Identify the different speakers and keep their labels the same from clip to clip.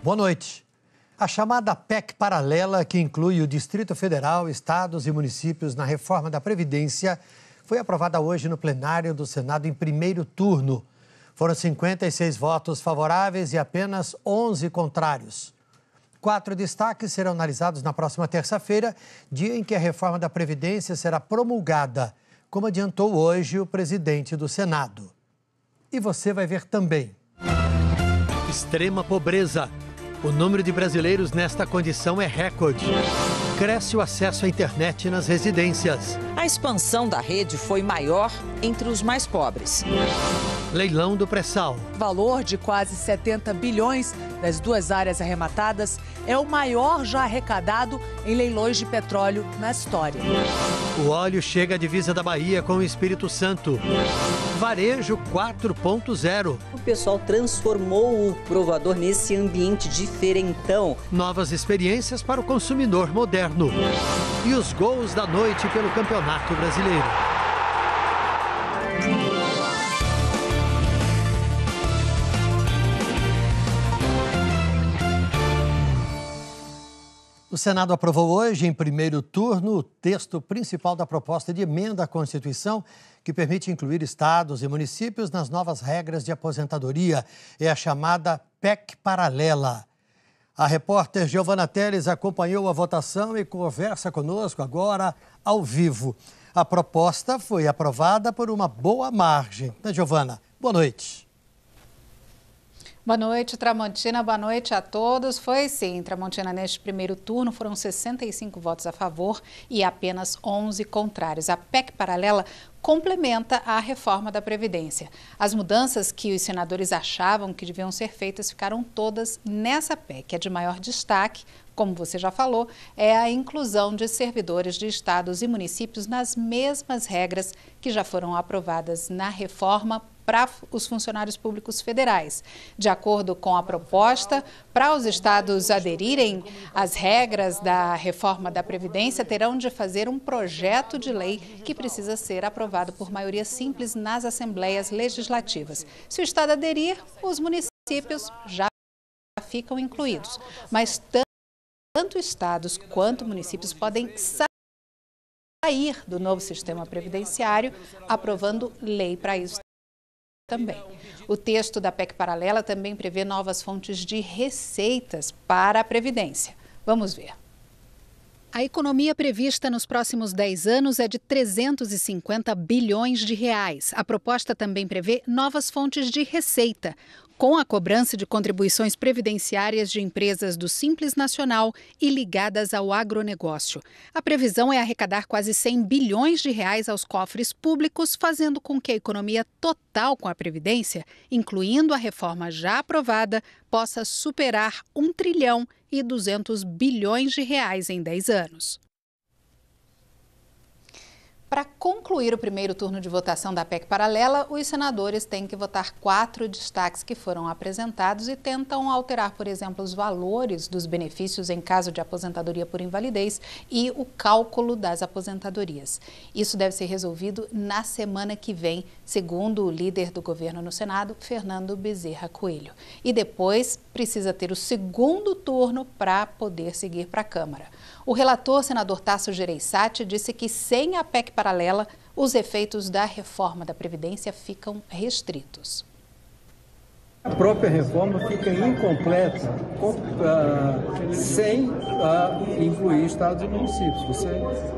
Speaker 1: Boa noite. A chamada PEC paralela, que inclui o Distrito Federal, estados e municípios na reforma da Previdência, foi aprovada hoje no plenário do Senado em primeiro turno. Foram 56 votos favoráveis e apenas 11 contrários. 4 destaques serão analisados na próxima terça-feira, dia em que a reforma da Previdência será promulgada, como adiantou hoje o presidente do Senado. E você vai ver também. Extrema pobreza. O número de brasileiros nesta condição é recorde. Cresce o acesso à internet nas residências.
Speaker 2: A expansão da rede foi maior entre os mais pobres.
Speaker 1: Leilão do pré-sal.
Speaker 3: O valor de quase 70 bilhões das duas áreas arrematadas é o maior já arrecadado em leilões de petróleo na história.
Speaker 1: O óleo chega à divisa da Bahia com o Espírito Santo. Varejo 4.0.
Speaker 4: O pessoal transformou o provador nesse ambiente diferentão.
Speaker 1: Novas experiências para o consumidor moderno. E os gols da noite pelo Campeonato Brasileiro. O Senado aprovou hoje, em primeiro turno, o texto principal da proposta de emenda à Constituição que permite incluir estados e municípios nas novas regras de aposentadoria. É a chamada PEC paralela. A repórter Giovana Teles acompanhou a votação e conversa conosco agora ao vivo. A proposta foi aprovada por uma boa margem. Giovana, boa noite.
Speaker 5: Boa noite, Tramontina. Boa noite a todos. Foi sim, Tramontina, neste primeiro turno foram 65 votos a favor e apenas 11 contrários. A PEC paralela complementa a reforma da Previdência. As mudanças que os senadores achavam que deviam ser feitas ficaram todas nessa PEC. A de maior destaque, como você já falou, é a inclusão de servidores de estados e municípios nas mesmas regras que já foram aprovadas na reforma para os funcionários públicos federais. De acordo com a proposta, para os estados aderirem às regras da reforma da Previdência, terão de fazer um projeto de lei que precisa ser aprovado por maioria simples nas assembleias legislativas. Se o estado aderir, os municípios já ficam incluídos. Mas tanto estados quanto municípios podem sair do novo sistema previdenciário, aprovando lei para isso também. O texto da PEC paralela também prevê novas fontes de receitas para a Previdência. Vamos ver. A economia prevista nos próximos 10 anos é de 350 bilhões de reais. A proposta também prevê novas fontes de receita, com a cobrança de contribuições previdenciárias de empresas do Simples Nacional e ligadas ao agronegócio. A previsão é arrecadar quase 100 bilhões de reais aos cofres públicos, fazendo com que a economia total com a Previdência, incluindo a reforma já aprovada, possa superar 1 trilhão e 200 bilhões de reais em 10 anos. Para concluir o primeiro turno de votação da PEC paralela, os senadores têm que votar 4 destaques que foram apresentados e tentam alterar, por exemplo, os valores dos benefícios em caso de aposentadoria por invalidez e o cálculo das aposentadorias. Isso deve ser resolvido na semana que vem, segundo o líder do governo no Senado, Fernando Bezerra Coelho. E depois precisa ter o segundo turno para poder seguir para a Câmara. O relator, senador Tasso Gereissati, disse que sem a PEC paralela, os efeitos da reforma da Previdência ficam restritos.
Speaker 6: A própria reforma fica incompleta sem incluir estados e municípios. Você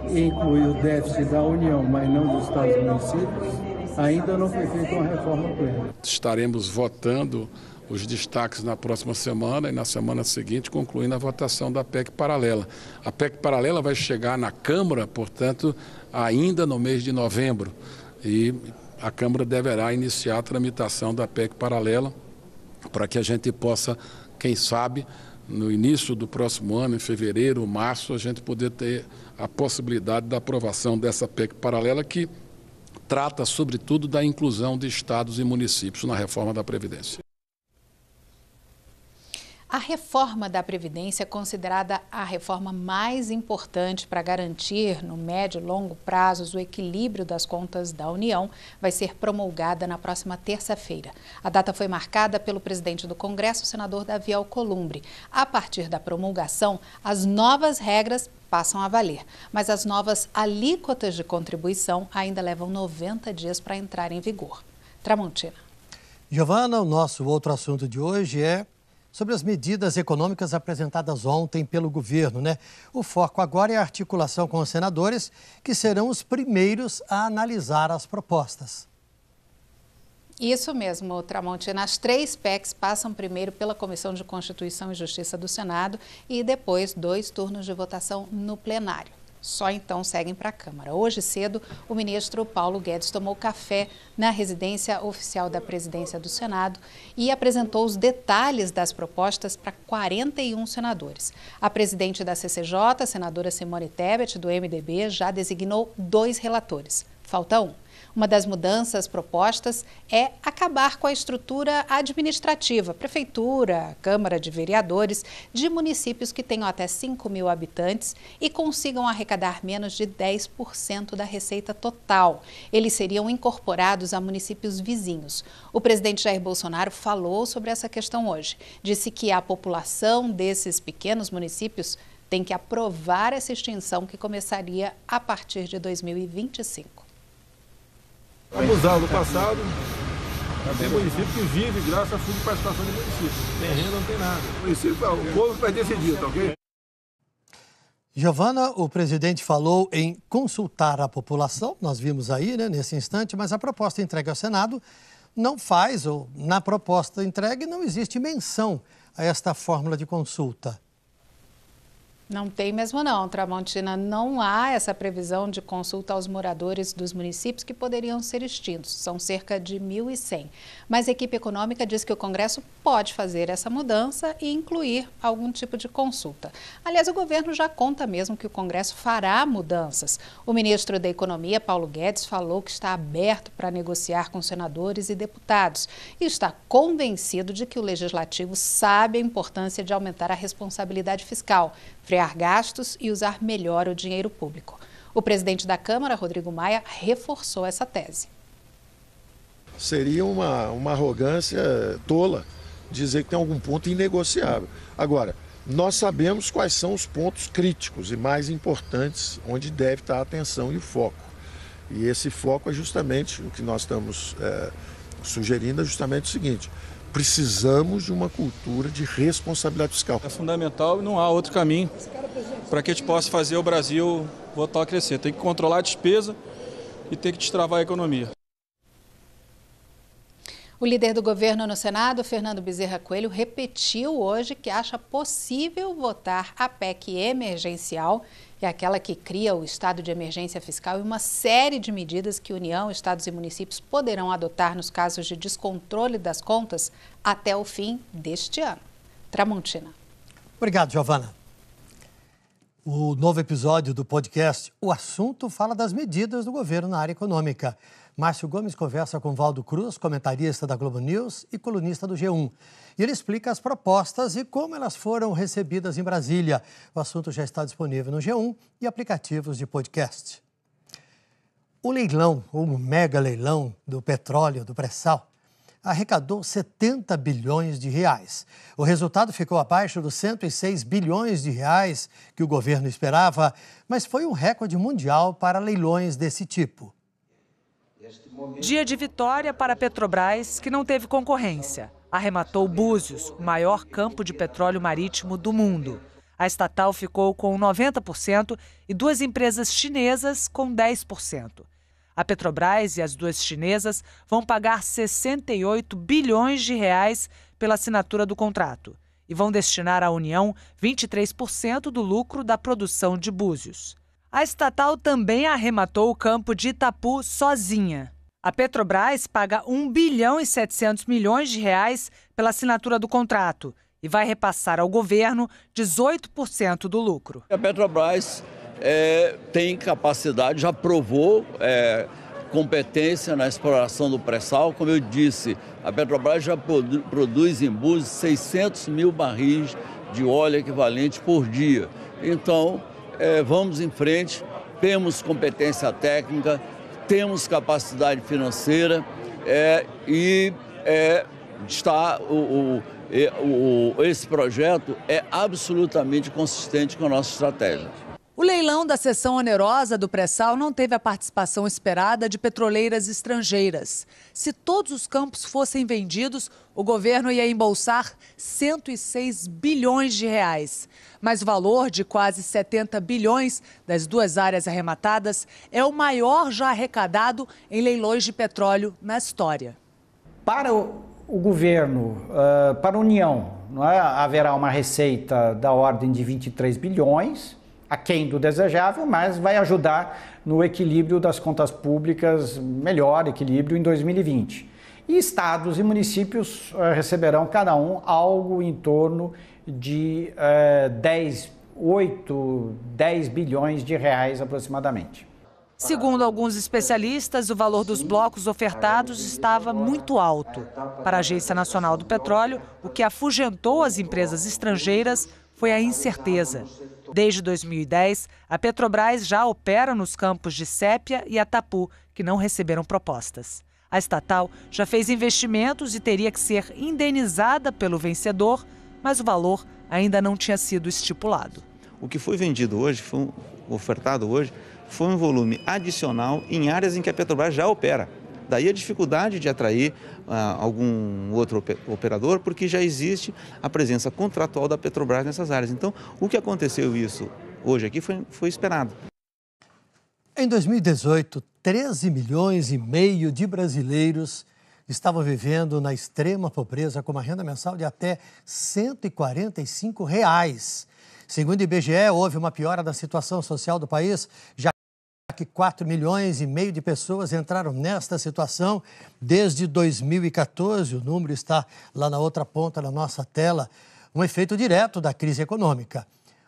Speaker 6: inclui o déficit da União, mas não dos estados e municípios, ainda não foi feita uma reforma plena.
Speaker 7: Estaremos votando os destaques na próxima semana e na semana seguinte, concluindo a votação da PEC paralela. A PEC paralela vai chegar na Câmara, portanto, ainda no mês de novembro. E a Câmara deverá iniciar a tramitação da PEC paralela para que a gente possa, quem sabe, no início do próximo ano, em fevereiro, março, a gente poder ter a possibilidade da aprovação dessa PEC paralela que trata, sobretudo, da inclusão de estados e municípios na reforma da Previdência.
Speaker 5: A reforma da Previdência é considerada a reforma mais importante para garantir, no médio e longo prazos, o equilíbrio das contas da União. Vai ser promulgada na próxima terça-feira. A data foi marcada pelo presidente do Congresso, o senador Davi Alcolumbre. A partir da promulgação, as novas regras passam a valer, mas as novas alíquotas de contribuição ainda levam 90 dias para entrar em vigor. Tramontina.
Speaker 1: Giovana, o nosso outro assunto de hoje é sobre as medidas econômicas apresentadas ontem pelo governo, né? O foco agora é a articulação com os senadores, que serão os primeiros a analisar as propostas.
Speaker 5: Isso mesmo, Tramontina. As 3 PECs passam primeiro pela Comissão de Constituição e Justiça do Senado e depois 2 turnos de votação no plenário. Só então seguem para a Câmara. Hoje cedo, o ministro Paulo Guedes tomou café na residência oficial da presidência do Senado e apresentou os detalhes das propostas para 41 senadores. A presidente da CCJ, a senadora Simone Tebet, do MDB, já designou 2 relatores. Falta um. Uma das mudanças propostas é acabar com a estrutura administrativa, prefeitura, Câmara de Vereadores, de municípios que tenham até 5.000 habitantes e consigam arrecadar menos de 10% da receita total. Eles seriam incorporados a municípios vizinhos. O presidente Jair Bolsonaro falou sobre essa questão hoje. Disse que a população desses pequenos municípios tem que aprovar essa extinção que começaria a partir de 2025.
Speaker 8: Abusar do passado, tem município que vive graças à subparticipação do município. Tem renda, não tem nada. O povo vai decidir, tá ok?
Speaker 1: Giovana, o presidente falou em consultar a população, nós vimos aí, né, nesse instante, mas a proposta entregue ao Senado não faz, ou na proposta entregue não existe menção a esta fórmula de consulta.
Speaker 5: Não tem mesmo não, Tramontina. Não há essa previsão de consulta aos moradores dos municípios que poderiam ser extintos. São cerca de 1.100. Mas a equipe econômica diz que o Congresso pode fazer essa mudança e incluir algum tipo de consulta. Aliás, o governo já conta mesmo que o Congresso fará mudanças. O ministro da Economia, Paulo Guedes, falou que está aberto para negociar com senadores e deputados e está convencido de que o Legislativo sabe a importância de aumentar a responsabilidade fiscal, frear gastos e usar melhor o dinheiro público. O presidente da Câmara, Rodrigo Maia, reforçou essa tese.
Speaker 9: Seria uma arrogância tola dizer que tem algum ponto inegociável. Agora, nós sabemos quais são os pontos críticos e mais importantes onde deve estar a atenção e o foco. E esse foco é justamente o que nós estamos sugerindo, é justamente o seguinte: precisamos de uma cultura de responsabilidade fiscal.
Speaker 10: É fundamental e não há outro caminho para que a gente possa fazer o Brasil voltar a crescer. Tem que controlar a despesa e tem que destravar a economia.
Speaker 5: O líder do governo no Senado, Fernando Bezerra Coelho, repetiu hoje que acha possível votar a PEC emergencial, é aquela que cria o estado de emergência fiscal e uma série de medidas que União, estados e municípios poderão adotar nos casos de descontrole das contas até o fim deste ano. Tramontina.
Speaker 1: Obrigado, Giovana. O novo episódio do podcast O Assunto fala das medidas do governo na área econômica. Márcio Gomes conversa com Valdo Cruz, comentarista da Globo News e colunista do G1. E ele explica as propostas e como elas foram recebidas em Brasília. O assunto já está disponível no G1 e aplicativos de podcast. O leilão, o mega leilão do petróleo, do pré-sal, arrecadou 70 bilhões de reais. O resultado ficou abaixo dos 106 bilhões de reais que o governo esperava, mas foi um recorde mundial para leilões desse tipo.
Speaker 3: Dia de vitória para a Petrobras, que não teve concorrência. Arrematou Búzios, o maior campo de petróleo marítimo do mundo. A estatal ficou com 90% e 2 empresas chinesas com 10%. A Petrobras e as 2 chinesas vão pagar 68 bilhões de reais pela assinatura do contrato e vão destinar à União 23% do lucro da produção de Búzios. A estatal também arrematou o campo de Itapu sozinha. A Petrobras paga 1 bilhão e 700 milhões de reais pela assinatura do contrato e vai repassar ao governo 18% do lucro.
Speaker 11: A Petrobras tem capacidade, já provou competência na exploração do pré-sal. Como eu disse, a Petrobras já produz em Búzios 600 mil barris de óleo equivalente por dia. Então, vamos em frente, temos competência técnica, temos capacidade financeira esse projeto é absolutamente consistente com a nossa estratégia.
Speaker 3: O leilão da cessão onerosa do pré-sal não teve a participação esperada de petroleiras estrangeiras. Se todos os campos fossem vendidos, o governo ia embolsar 106 bilhões de reais. Mas o valor de quase 70 bilhões das duas áreas arrematadas é o maior já arrecadado em leilões de petróleo na história.
Speaker 12: Para o governo, para a União, haverá uma receita da ordem de 23 bilhões, aquém do desejável, mas vai ajudar no equilíbrio das contas públicas, melhor equilíbrio em 2020. E estados e municípios receberão cada um algo em torno de 10 bilhões de reais aproximadamente.
Speaker 3: Segundo alguns especialistas, o valor dos blocos ofertados estava muito alto. Para a Agência Nacional do Petróleo, o que afugentou as empresas estrangeiras foi a incerteza. Desde 2010, a Petrobras já opera nos campos de Sépia e Atapu, que não receberam propostas. A estatal já fez investimentos e teria que ser indenizada pelo vencedor, mas o valor ainda não tinha sido estipulado.
Speaker 13: O que foi vendido hoje, ofertado hoje, foi um volume adicional em áreas em que a Petrobras já opera. Daí a dificuldade de atrair algum outro operador, porque já existe a presença contratual da Petrobras nessas áreas. Então, o que aconteceu isso hoje aqui foi esperado.
Speaker 1: Em 2018, 13 milhões e meio de brasileiros estavam vivendo na extrema pobreza com uma renda mensal de até R$ 145. Segundo o IBGE, houve uma piora da situação social do país, já que 4 milhões e meio de pessoas entraram nesta situação desde 2014. O número está lá na outra ponta da nossa tela, um efeito direto da crise econômica.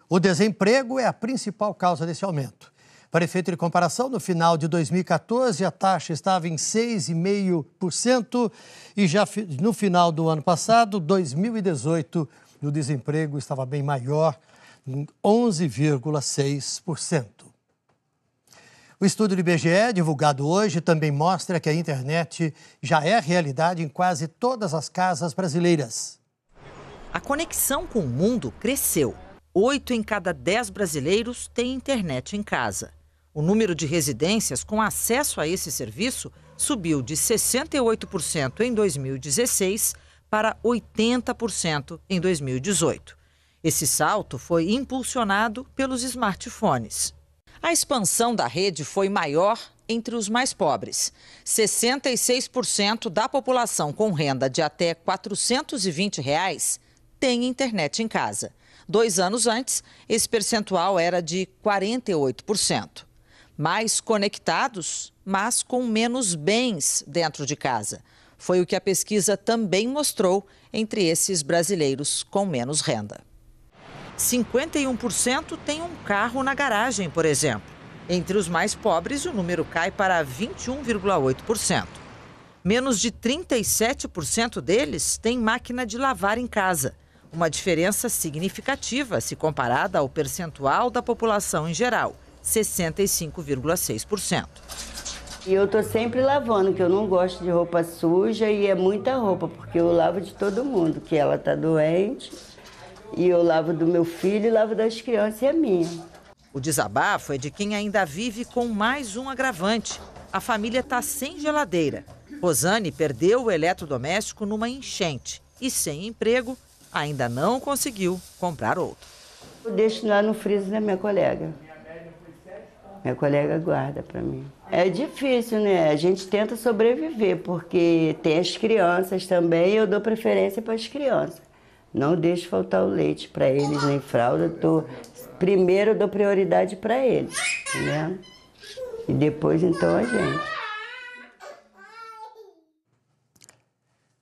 Speaker 1: O desemprego é a principal causa desse aumento. Para efeito de comparação, no final de 2014, a taxa estava em 6,5% e já no final do ano passado, 2018, o desemprego estava bem maior, em 11,6%. O estudo do IBGE, divulgado hoje, também mostra que a internet já é realidade em quase todas as casas brasileiras.
Speaker 2: A conexão com o mundo cresceu. 8 em cada 10 brasileiros têm internet em casa. O número de residências com acesso a esse serviço subiu de 68% em 2016 para 80% em 2018. Esse salto foi impulsionado pelos smartphones. A expansão da rede foi maior entre os mais pobres. 66% da população com renda de até R$ 420 tem internet em casa. 2 anos antes, esse percentual era de 48%. Mais conectados, mas com menos bens dentro de casa. Foi o que a pesquisa também mostrou entre esses brasileiros com menos renda. 51% tem um carro na garagem, por exemplo. Entre os mais pobres, o número cai para 21,8%. Menos de 37% deles têm máquina de lavar em casa. Uma diferença significativa se comparada ao percentual da população em geral, 65,6%.
Speaker 14: E eu tô sempre lavando, que eu não gosto de roupa suja e é muita roupa, porque eu lavo de todo mundo, que ela tá doente. E eu lavo do meu filho e lavo das crianças e a minha.
Speaker 2: O desabafo é de quem ainda vive com mais um agravante. A família está sem geladeira. Rosane perdeu o eletrodoméstico numa enchente e, sem emprego, ainda não conseguiu comprar outro.
Speaker 14: Eu deixo lá no freezer da minha colega. Minha colega guarda para mim. É difícil, né? A gente tenta sobreviver, porque tem as crianças também e eu dou preferência para as crianças. Não deixo faltar o leite para eles, nem fralda. Primeiro eu dou prioridade para eles, né? E depois, então, a gente.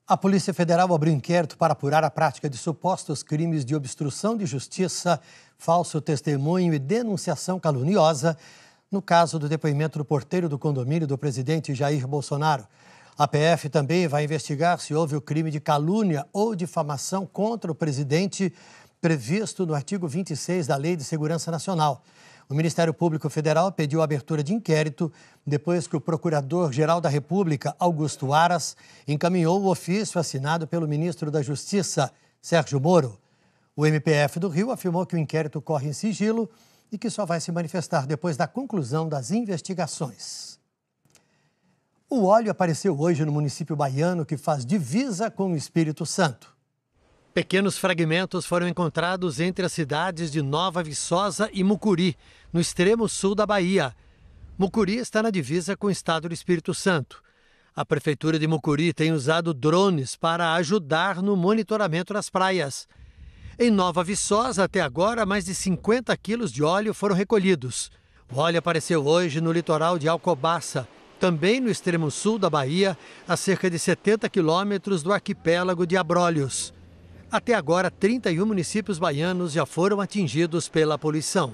Speaker 1: A Polícia Federal abriu inquérito para apurar a prática de supostos crimes de obstrução de justiça, falso testemunho e denunciação caluniosa no caso do depoimento do porteiro do condomínio do presidente Jair Bolsonaro. A PF também vai investigar se houve o crime de calúnia ou difamação contra o presidente previsto no artigo 26 da Lei de Segurança Nacional. O Ministério Público Federal pediu a abertura de inquérito depois que o Procurador-Geral da República, Augusto Aras, encaminhou o ofício assinado pelo ministro da Justiça, Sérgio Moro. O MPF do Rio afirmou que o inquérito corre em sigilo e que só vai se manifestar depois da conclusão das investigações. O óleo apareceu hoje no município baiano que faz divisa com o Espírito Santo. Pequenos fragmentos foram encontrados entre as cidades de Nova Viçosa e Mucuri, no extremo sul da Bahia. Mucuri está na divisa com o estado do Espírito Santo. A prefeitura de Mucuri tem usado drones para ajudar no monitoramento das praias. Em Nova Viçosa, até agora, mais de 50 quilos de óleo foram recolhidos. O óleo apareceu hoje no litoral de Alcobaça, também no extremo sul da Bahia, a cerca de 70 quilômetros do arquipélago de Abrolhos. Até agora, 31 municípios baianos já foram atingidos pela poluição.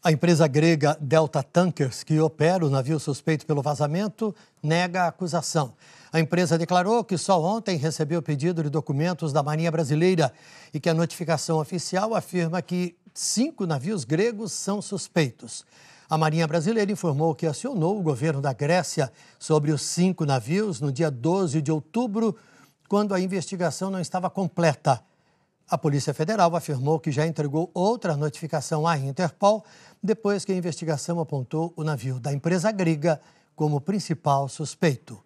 Speaker 1: A empresa grega Delta Tankers, que opera o navio suspeito pelo vazamento, nega a acusação. A empresa declarou que só ontem recebeu pedido de documentos da Marinha Brasileira e que a notificação oficial afirma que 5 navios gregos são suspeitos. A Marinha Brasileira informou que acionou o governo da Grécia sobre os 5 navios no dia 12 de outubro, quando a investigação não estava completa. A Polícia Federal afirmou que já entregou outra notificação à Interpol, depois que a investigação apontou o navio da empresa grega como principal suspeito.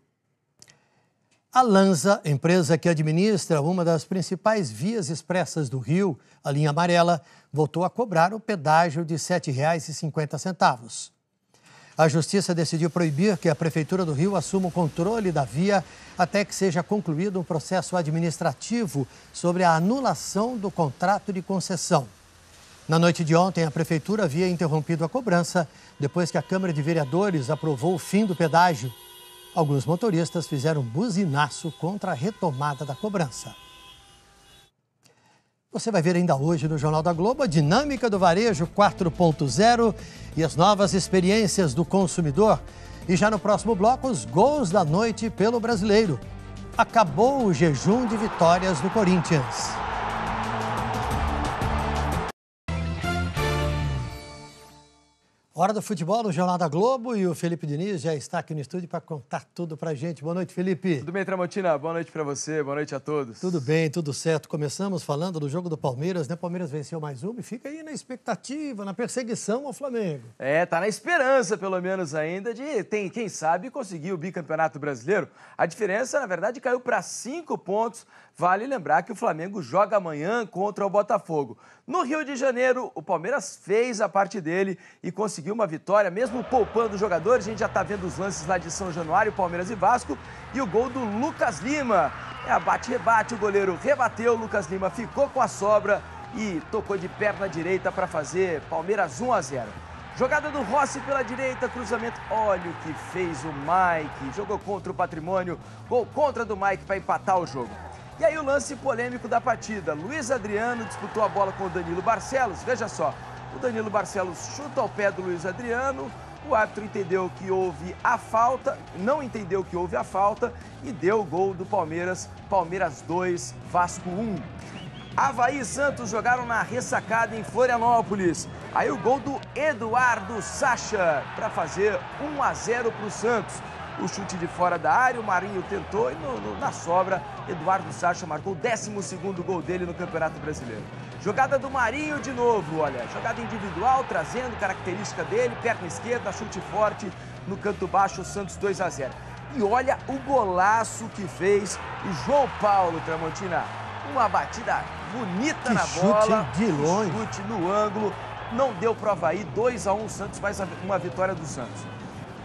Speaker 1: A Lanza, empresa que administra uma das principais vias expressas do Rio, a linha amarela, voltou a cobrar o pedágio de R$ 7,50. A Justiça decidiu proibir que a Prefeitura do Rio assuma o controle da via até que seja concluído um processo administrativo sobre a anulação do contrato de concessão. Na noite de ontem, a Prefeitura havia interrompido a cobrança depois que a Câmara de Vereadores aprovou o fim do pedágio. Alguns motoristas fizeram buzinaço contra a retomada da cobrança. Você vai ver ainda hoje no Jornal da Globo a dinâmica do varejo 4.0 e as novas experiências do consumidor. E já no próximo bloco, os gols da noite pelo Brasileiro. Acabou o jejum de vitórias do Corinthians. Hora do futebol no Jornal da Globo e o Felipe Diniz já está aqui no estúdio para contar tudo para a gente. Boa noite, Felipe.
Speaker 15: Tudo bem, Tramontina? Boa noite para você, boa noite a todos.
Speaker 1: Tudo bem, tudo certo. Começamos falando do jogo do Palmeiras, né? O Palmeiras venceu mais uma e fica aí na expectativa, na perseguição ao Flamengo.
Speaker 15: Tá na esperança, pelo menos ainda, de, quem sabe, conseguir o bicampeonato brasileiro. A diferença, na verdade, caiu para 5 pontos. Vale lembrar que o Flamengo joga amanhã contra o Botafogo. No Rio de Janeiro, o Palmeiras fez a parte dele e conseguiu uma vitória, mesmo poupando os jogadores. A gente já está vendo os lances lá de São Januário, Palmeiras e Vasco. E o gol do Lucas Lima. Bate-rebate, o goleiro rebateu, o Lucas Lima ficou com a sobra e tocou de perna direita para fazer Palmeiras 1-0. Jogada do Rossi pela direita, cruzamento. Olha o que fez o Mike. Jogou contra o Patrimônio, gol contra do Mike para empatar o jogo. E aí o lance polêmico da partida. Luiz Adriano disputou a bola com o Danilo Barcelos. Veja só, o Danilo Barcelos chuta ao pé do Luiz Adriano. O árbitro entendeu que houve a falta, não entendeu que houve a falta e deu o gol do Palmeiras. Palmeiras 2, Vasco 1. Avaí e Santos jogaram na ressacada em Florianópolis. Aí o gol do Eduardo Sacha para fazer 1-0 para o Santos. O chute de fora da área, o Marinho tentou e na sobra, Eduardo Sacha marcou o 12º gol dele no Campeonato Brasileiro. Jogada do Marinho de novo, olha, jogada individual, trazendo característica dele, perna esquerda, chute forte, no canto baixo, o Santos 2-0. E olha o golaço que fez o João Paulo, Tramontina. Uma batida bonita na bola,
Speaker 1: de longe.
Speaker 15: Chute no ângulo, não deu para o Avaí, 2-1 Santos, mais uma vitória do Santos.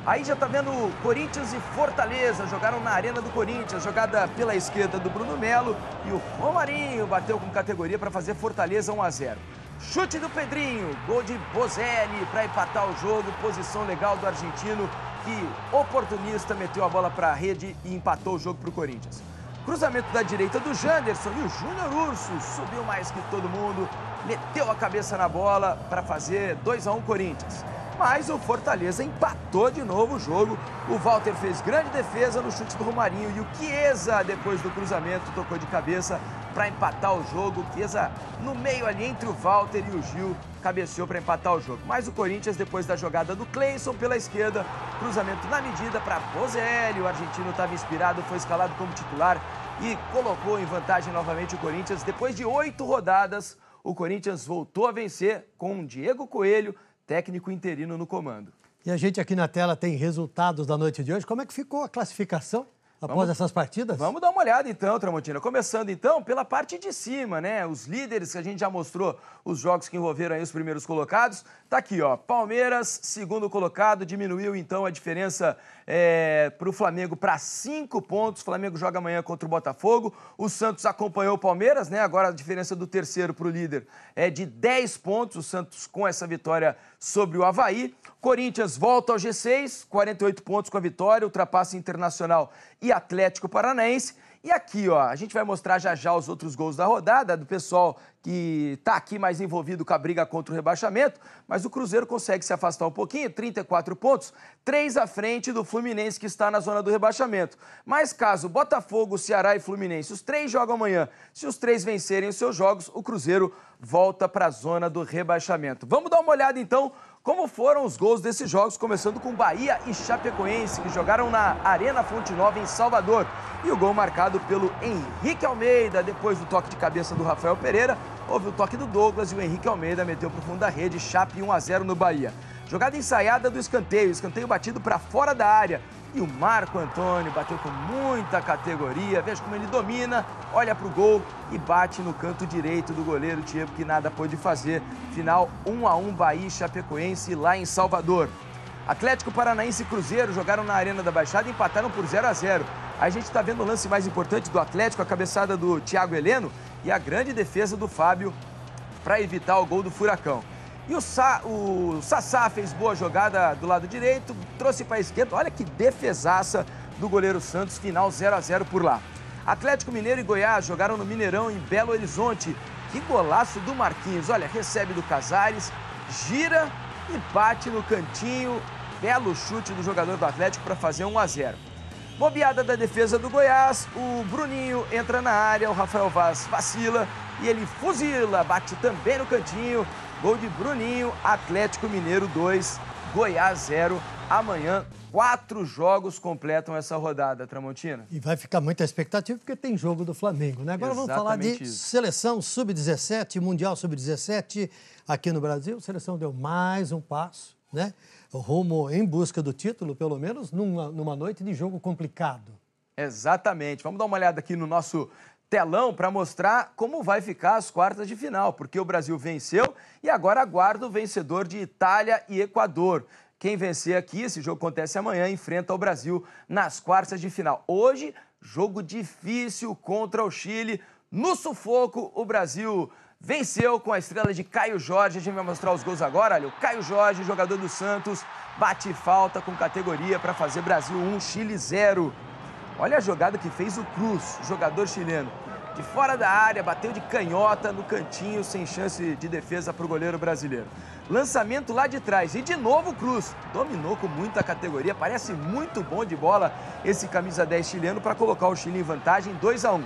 Speaker 15: Aí já tá vendo Corinthians e Fortaleza, jogaram na Arena do Corinthians, jogada pela esquerda do Bruno Melo e o Romarinho bateu com categoria para fazer Fortaleza 1-0. Chute do Pedrinho, gol de Bozelli para empatar o jogo, posição legal do argentino que, oportunista, meteu a bola para a rede e empatou o jogo para o Corinthians. Cruzamento da direita do Janderson e o Júnior Urso subiu mais que todo mundo, meteu a cabeça na bola para fazer 2-1 Corinthians. mas o Fortaleza empatou de novo o jogo. O Walter fez grande defesa no chute do Romarinho e o Chiesa, depois do cruzamento, tocou de cabeça para empatar o jogo. O Chiesa no meio ali entre o Walter e o Gil, cabeceou para empatar o jogo. Mas o Corinthians, depois da jogada do Cleison pela esquerda, cruzamento na medida para Bozelli, o argentino estava inspirado, foi escalado como titular e colocou em vantagem novamente o Corinthians. Depois de 8 rodadas, o Corinthians voltou a vencer com Diego Coelho, técnico interino no comando.
Speaker 1: E a gente aqui na tela tem resultados da noite de hoje. Como é que ficou a classificação após essas partidas?
Speaker 15: Vamos dar uma olhada então, Tramontina. Começando então pela parte de cima, né? Os líderes que a gente já mostrou, os jogos que envolveram aí os primeiros colocados. Tá aqui, ó. Palmeiras, segundo colocado, diminuiu então a diferença para o Flamengo para 5 pontos. O Flamengo joga amanhã contra o Botafogo. O Santos acompanhou o Palmeiras, né? Agora a diferença do terceiro para o líder é de 10 pontos. O Santos com essa vitória sobre o Avaí. Corinthians volta ao G6, 48 pontos com a vitória, ultrapassa Internacional e Atlético Paranaense. E aqui, ó, a gente vai mostrar já já os outros gols da rodada, do pessoal que está aqui mais envolvido com a briga contra o rebaixamento, mas o Cruzeiro consegue se afastar um pouquinho, 34 pontos, 3 à frente do Fluminense, que está na zona do rebaixamento. Mas caso Botafogo, Ceará e Fluminense, os 3 jogam amanhã, se os 3 vencerem os seus jogos, o Cruzeiro volta para a zona do rebaixamento. Vamos dar uma olhada, então, como foram os gols desses jogos, começando com Bahia e Chapecoense, que jogaram na Arena Fonte Nova, em Salvador. E o gol marcado pelo Henrique Almeida, depois do toque de cabeça do Rafael Pereira, houve o toque do Douglas e o Henrique Almeida meteu para o fundo da rede, Chape 1-0 no Bahia. Jogada ensaiada do escanteio batido para fora da área. E o Marco Antônio bateu com muita categoria, veja como ele domina, olha para o gol e bate no canto direito do goleiro Diego, que nada pôde fazer. Final 1-1 Bahia e Chapecoense lá em Salvador. Atlético Paranaense e Cruzeiro jogaram na Arena da Baixada e empataram por 0-0. A gente está vendo o lance mais importante do Atlético, a cabeçada do Thiago Heleno e a grande defesa do Fábio para evitar o gol do Furacão. E o Sassá fez boa jogada do lado direito, trouxe para a esquerda. Olha que defesaça do goleiro Santos, final 0-0 por lá. Atlético Mineiro e Goiás jogaram no Mineirão, em Belo Horizonte. Que golaço do Marquinhos. Olha, recebe do Casares, gira e bate no cantinho. Belo chute do jogador do Atlético para fazer 1-0. Bobeada da defesa do Goiás, o Bruninho entra na área, o Rafael Vaz vacila e ele fuzila, bate também no cantinho. Gol de Bruninho, Atlético Mineiro 2, Goiás 0. Amanhã, 4 jogos completam essa rodada, Tramontina.
Speaker 1: E vai ficar muita expectativa porque tem jogo do Flamengo, né? Agora vamos falar de seleção sub-17, Mundial sub-17 aqui no Brasil. A seleção deu mais um passo, né? Rumo em busca do título, pelo menos numa noite de jogo complicado.
Speaker 15: Exatamente. Vamos dar uma olhada aqui no nosso telão para mostrar como vai ficar as quartas de final, porque o Brasil venceu e agora aguarda o vencedor de Itália e Equador. Quem vencer aqui, esse jogo acontece amanhã, enfrenta o Brasil nas quartas de final. Hoje, jogo difícil contra o Chile. No sufoco, o Brasil venceu com a estrela de Caio Jorge. A gente vai mostrar os gols agora. Olha, o Caio Jorge, jogador do Santos, bate falta com categoria para fazer Brasil 1, Chile 0. Olha a jogada que fez o Cruz, jogador chileno. De fora da área, bateu de canhota no cantinho, sem chance de defesa para o goleiro brasileiro. Lançamento lá de trás e de novo o Cruz. Dominou com muita categoria, parece muito bom de bola esse camisa 10 chileno para colocar o Chile em vantagem 2-1.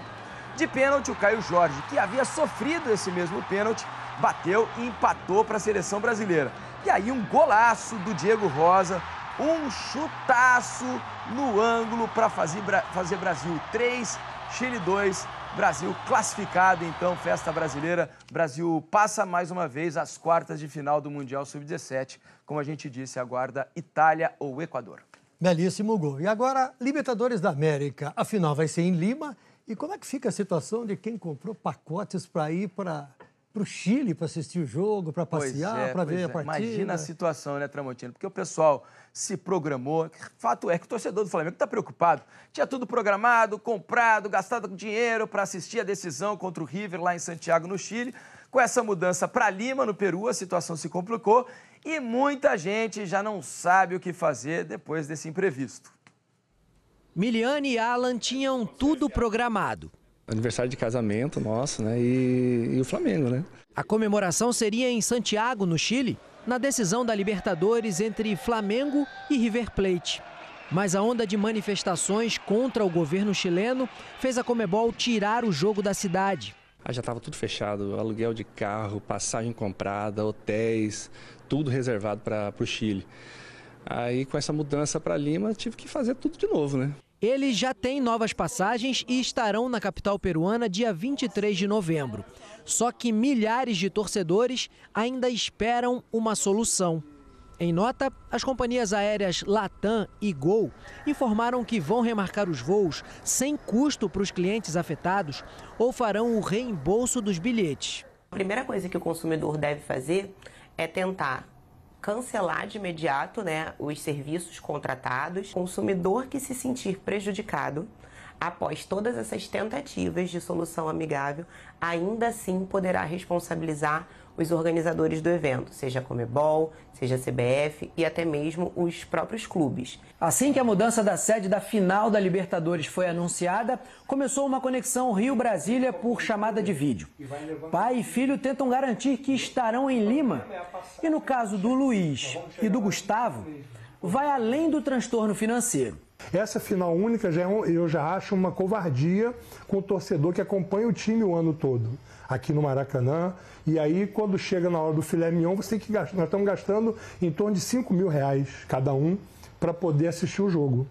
Speaker 15: De pênalti, o Caio Jorge, que havia sofrido esse mesmo pênalti, bateu e empatou para a seleção brasileira. E aí um golaço do Diego Rosa, um chutaço no ângulo para fazer Brasil 3, Chile 2, Brasil classificado, então, festa brasileira. Brasil passa mais uma vez às quartas de final do Mundial Sub-17. Como a gente disse, aguarda Itália ou Equador.
Speaker 1: Belíssimo gol. E agora, Libertadores da América. A final vai ser em Lima. E como é que fica a situação de quem comprou pacotes para ir para o Chile para assistir o jogo, para passear, para ver a partida?
Speaker 15: Imagina a situação, né, Tramontina? Porque o pessoal se programou. Fato é que o torcedor do Flamengo está preocupado. Tinha tudo programado, comprado, gastado dinheiro para assistir a decisão contra o River lá em Santiago, no Chile. Com essa mudança para Lima, no Peru, a situação se complicou e muita gente já não sabe o que fazer depois desse imprevisto.
Speaker 16: Miliane e Alan tinham tudo programado.
Speaker 17: Aniversário de casamento nosso, né? E o Flamengo, né?
Speaker 16: A comemoração seria em Santiago, no Chile. na decisão da Libertadores entre Flamengo e River Plate. Mas a onda de manifestações contra o governo chileno fez a Conmebol tirar o jogo da cidade.
Speaker 17: Já estava tudo fechado, aluguel de carro, passagem comprada, hotéis, tudo reservado para o Chile. Aí com essa mudança para Lima, tive que fazer tudo de novo, né?
Speaker 16: Eles já têm novas passagens e estarão na capital peruana dia 23 de novembro. Só que milhares de torcedores ainda esperam uma solução. Em nota, as companhias aéreas Latam e Gol informaram que vão remarcar os voos sem custo para os clientes afetados ou farão o reembolso dos bilhetes.
Speaker 18: A primeira coisa que o consumidor deve fazer é tentar cancelar de imediato, os serviços contratados. O consumidor que se sentir prejudicado após todas essas tentativas de solução amigável, ainda assim poderá responsabilizar os organizadores do evento, seja a Conmebol, seja a CBF e até mesmo os próprios clubes.
Speaker 16: Assim que a mudança da sede da final da Libertadores foi anunciada, começou uma conexão Rio-Brasília por chamada de vídeo. Pai e filho tentam garantir que estarão em Lima. E no caso do Luiz e do Gustavo, vai além do transtorno financeiro.
Speaker 19: Essa final única eu já acho uma covardia com o torcedor que acompanha o time o ano todo, aqui no Maracanã. E aí, quando chega na hora do filé mignon, você tem que gastar. Nós estamos gastando em torno de R$5.000 cada um para poder assistir o jogo.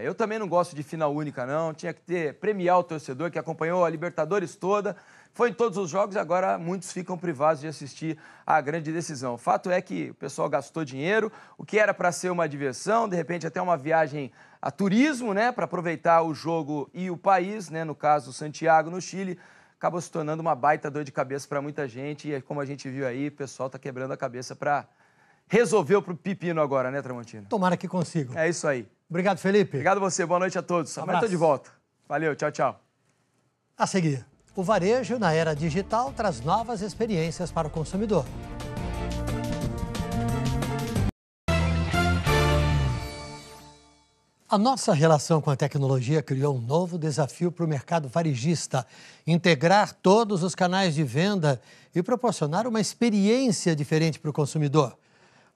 Speaker 15: Eu também não gosto de final única, não. Tinha que premiar o torcedor que acompanhou a Libertadores toda, foi em todos os jogos e agora muitos ficam privados de assistir a grande decisão. O fato é que o pessoal gastou dinheiro, o que era para ser uma diversão, de repente até uma viagem a turismo, para aproveitar o jogo e o país, no caso Santiago, no Chile, acabou se tornando uma baita dor de cabeça para muita gente e como a gente viu aí, o pessoal está quebrando a cabeça para resolver o pepino agora, né, Tramontina?
Speaker 1: Tomara que consigam.
Speaker 15: É isso aí.
Speaker 1: Obrigado, Felipe.
Speaker 15: Obrigado a você, boa noite a todos. Amanhã estou de volta. Valeu, tchau, tchau.
Speaker 1: A seguir, o varejo na era digital traz novas experiências para o consumidor. A nossa relação com a tecnologia criou um novo desafio para o mercado varejista: integrar todos os canais de venda e proporcionar uma experiência diferente para o consumidor.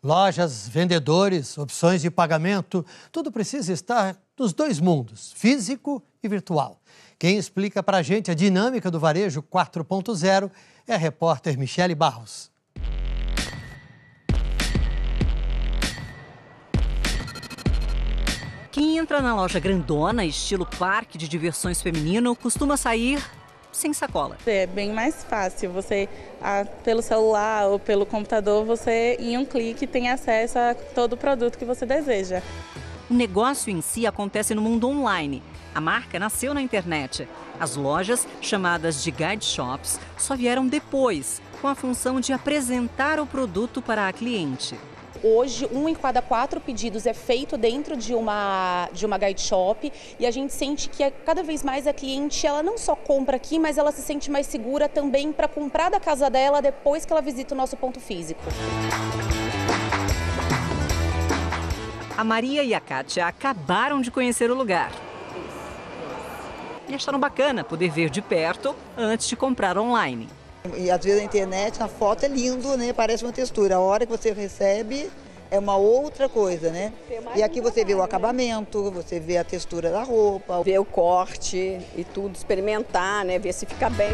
Speaker 1: Lojas, vendedores, opções de pagamento, tudo precisa estar nos dois mundos, físico e virtual. Quem explica para a gente a dinâmica do varejo 4.0 é a repórter Michele Barros.
Speaker 20: Quem entra na loja grandona, estilo parque de diversões feminino, costuma sair sem sacola.
Speaker 21: É bem mais fácil, você pelo celular ou pelo computador, você em um clique tem acesso a todo o produto que você deseja.
Speaker 20: O negócio em si acontece no mundo online. A marca nasceu na internet. As lojas, chamadas de guide shops, só vieram depois, com a função de apresentar o produto para a cliente.
Speaker 22: Hoje, 1 em cada 4 pedidos é feito dentro de uma guide shop e a gente sente que cada vez mais a cliente ela não só compra aqui, mas ela se sente mais segura também para comprar da casa dela depois que ela visita o nosso ponto físico.
Speaker 20: A Maria e a Kátia acabaram de conhecer o lugar. E acharam bacana poder ver de perto antes de comprar online.
Speaker 23: E às vezes na internet, a foto é lindo, né? Parece uma textura. A hora que você recebe é uma outra coisa, né? E aqui você vê o acabamento, você vê a textura da roupa.
Speaker 24: Ver o corte e tudo, experimentar, né? Ver se fica bem.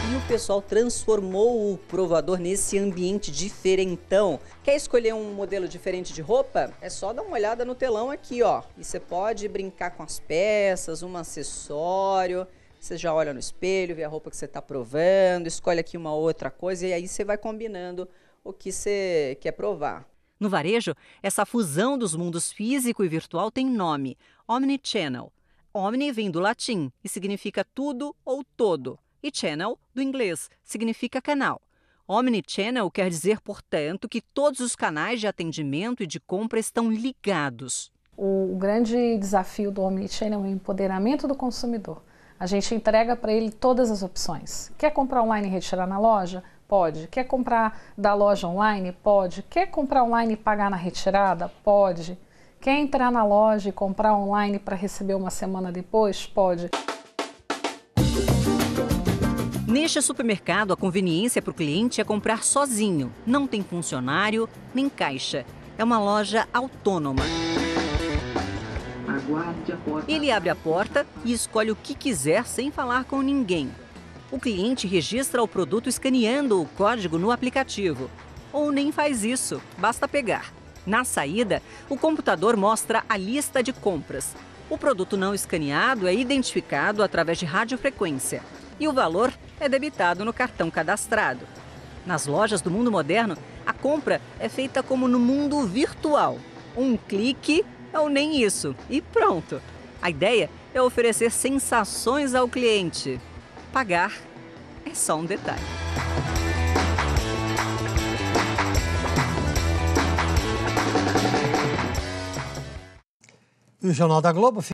Speaker 4: E o pessoal transformou o provador nesse ambiente diferentão. Quer escolher um modelo diferente de roupa? É só dar uma olhada no telão aqui, ó. E você pode brincar com as peças, um acessório. Você já olha no espelho, vê a roupa que você está provando, escolhe aqui uma outra coisa e aí você vai combinando o que você quer provar.
Speaker 20: No varejo, essa fusão dos mundos físico e virtual tem nome: Omnichannel. Omni vem do latim e significa tudo ou todo. E channel, do inglês, significa canal. Omnichannel quer dizer, portanto, que todos os canais de atendimento e de compra estão ligados.
Speaker 25: O grande desafio do Omnichannel é o empoderamento do consumidor. A gente entrega para ele todas as opções. Quer comprar online e retirar na loja? Pode. Quer comprar da loja online? Pode. Quer comprar online e pagar na retirada? Pode. Quer entrar na loja e comprar online para receber uma semana depois? Pode.
Speaker 20: Neste supermercado, a conveniência para o cliente é comprar sozinho. Não tem funcionário nem caixa. É uma loja autônoma. Ele abre a porta e escolhe o que quiser sem falar com ninguém. O cliente registra o produto escaneando o código no aplicativo. Ou nem faz isso, basta pegar. Na saída, o computador mostra a lista de compras. O produto não escaneado é identificado através de radiofrequência e o valor é debitado no cartão cadastrado. Nas lojas do mundo moderno, a compra é feita como no mundo virtual. Um clique ou nem isso e pronto. A ideia é oferecer sensações ao cliente. Pagar é só um detalhe.
Speaker 1: E o Jornal da Globo